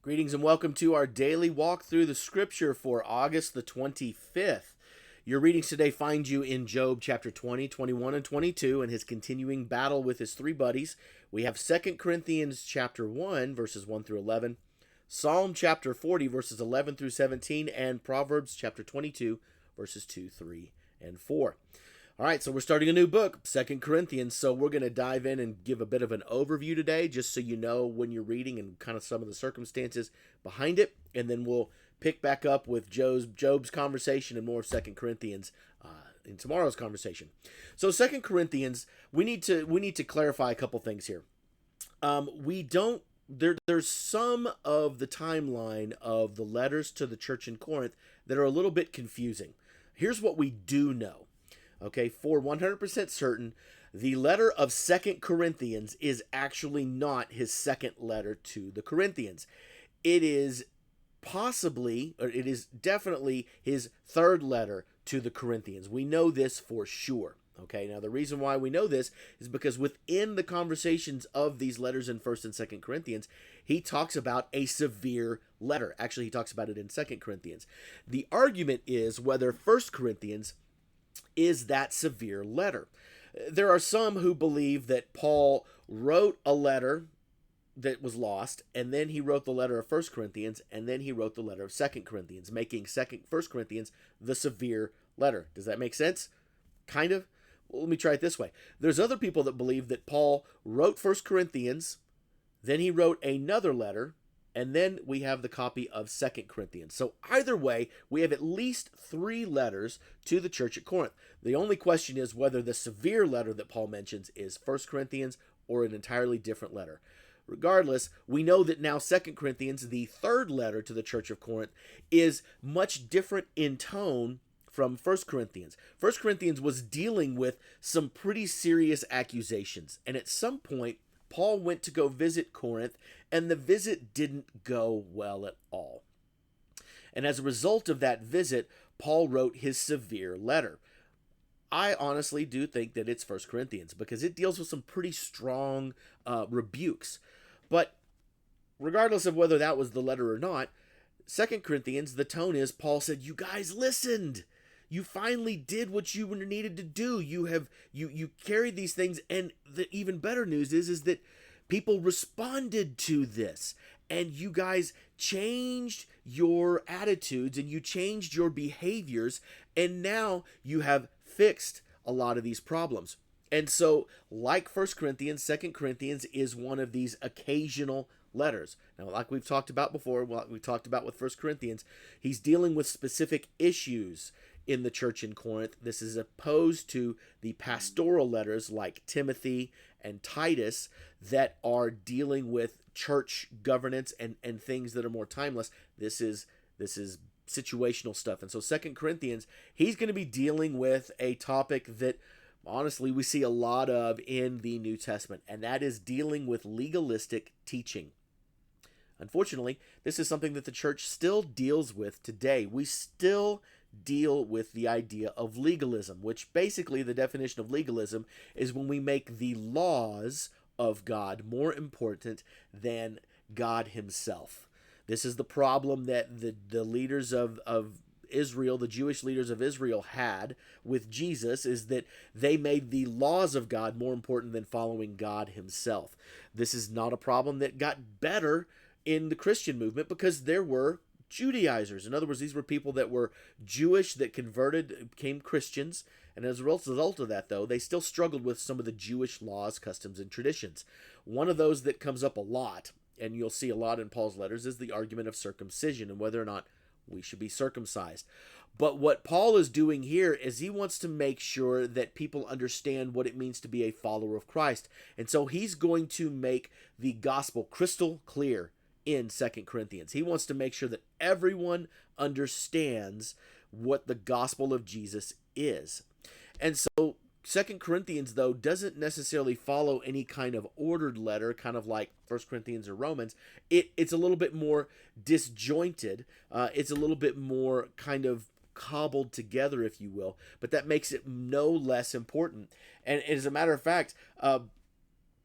Greetings and welcome to our daily walk through the scripture for August the 25th. Your readings today find you in Job chapter 20, 21, and 22 and his continuing battle with his three buddies. We have 2 Corinthians chapter 1 verses 1 through 11, Psalm chapter 40 verses 11 through 17, and Proverbs chapter 22 verses 2, 3, and 4. All right, so we're starting a new book, 2 Corinthians. So we're going to dive in and give a bit of an overview today, just so you know when you're reading and kind of some of the circumstances behind it. And then we'll pick back up with Job's conversation and more of 2 Corinthians in tomorrow's conversation. So 2 Corinthians, we need to clarify a couple things here. We don't there's some of the timeline of the letters to the church in Corinth that are a little bit confusing. Here's what we do know. Okay, for 100% certain, the letter of 2 Corinthians is actually not his second letter to the Corinthians. It is possibly, or it is definitely his third letter to the Corinthians. We know this for sure. Okay, now the reason why we know this is because within the conversations of these letters in 1st and 2nd Corinthians, he talks about a severe letter. Actually, he talks about it in 2nd Corinthians. The argument is whether 1st Corinthians is that severe letter. There are some who believe that Paul wrote a letter that was lost, and then he wrote the letter of 1 Corinthians, and then he wrote the letter of 2 Corinthians, making 1 Corinthians the severe letter. Does that make sense? Kind of? Well, let me try it this way. There's other people that believe that Paul wrote 1 Corinthians, then he wrote another letter, and then we have the copy of 2 Corinthians. So either way, we have at least 3 letters to the church at Corinth. The only question is whether the severe letter that Paul mentions is 1 Corinthians or an entirely different letter. Regardless, we know that now 2 Corinthians, the third letter to the church of Corinth, is much different in tone from 1 Corinthians. 1 Corinthians was dealing with some pretty serious accusations, and at some point, Paul went to go visit Corinth, and the visit didn't go well at all. And as a result of that visit, Paul wrote his severe letter. I honestly do think that it's 1 Corinthians because it deals with some pretty strong rebukes. But regardless of whether that was the letter or not, 2 Corinthians, the tone is Paul said, "You guys listened. You finally did what you needed to do. You carried these things, and the even better news is that people responded to this, and you guys changed your attitudes and you changed your behaviors, and now you have fixed a lot of these problems." And so, like 1 Corinthians, 2 Corinthians is one of these occasional letters. Now, like we've talked about before, like we talked about with 1 Corinthians, he's dealing with specific issues in the church in Corinth. This is opposed to the pastoral letters like Timothy and Titus that are dealing with church governance and things that are more timeless. This is situational stuff. And so 2 Corinthians, he's going to be dealing with a topic that honestly we see a lot of in the New Testament, and that is dealing with legalistic teaching. Unfortunately, this is something that the church still deals with today. We still deal with the idea of legalism, which basically the definition of legalism is when we make the laws of God more important than God himself. This is the problem that the leaders of Israel, the Jewish leaders of Israel had with Jesus, is that they made the laws of God more important than following God himself. This is not a problem that got better in the Christian movement because there were Judaizers. In other words, these were people that were Jewish that converted, became Christians, and as a result of that, though, they still struggled with some of the Jewish laws, customs, and traditions. One of those that comes up a lot, and you'll see a lot in Paul's letters, is the argument of circumcision and whether or not we should be circumcised. But what Paul is doing here is he wants to make sure that people understand what it means to be a follower of Christ. And so he's going to make the gospel crystal clear in 2 Corinthians. He wants to make sure that everyone understands what the gospel of Jesus is. And so 2 Corinthians, though, doesn't necessarily follow any kind of ordered letter, kind of like 1 Corinthians or Romans. It's a little bit more disjointed. It's a little bit more kind of cobbled together, if you will, but that makes it no less important. And as a matter of fact,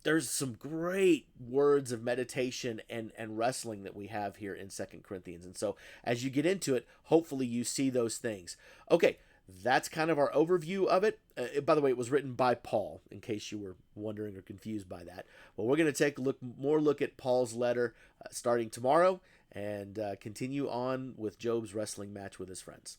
there's some great words of meditation and wrestling that we have here in Second Corinthians. And so as you get into it, hopefully you see those things. Okay, that's kind of our overview of it. By the way, it was written by Paul, in case you were wondering or confused by that. Well, we're going to take a more look at Paul's letter starting tomorrow and continue on with Job's wrestling match with his friends.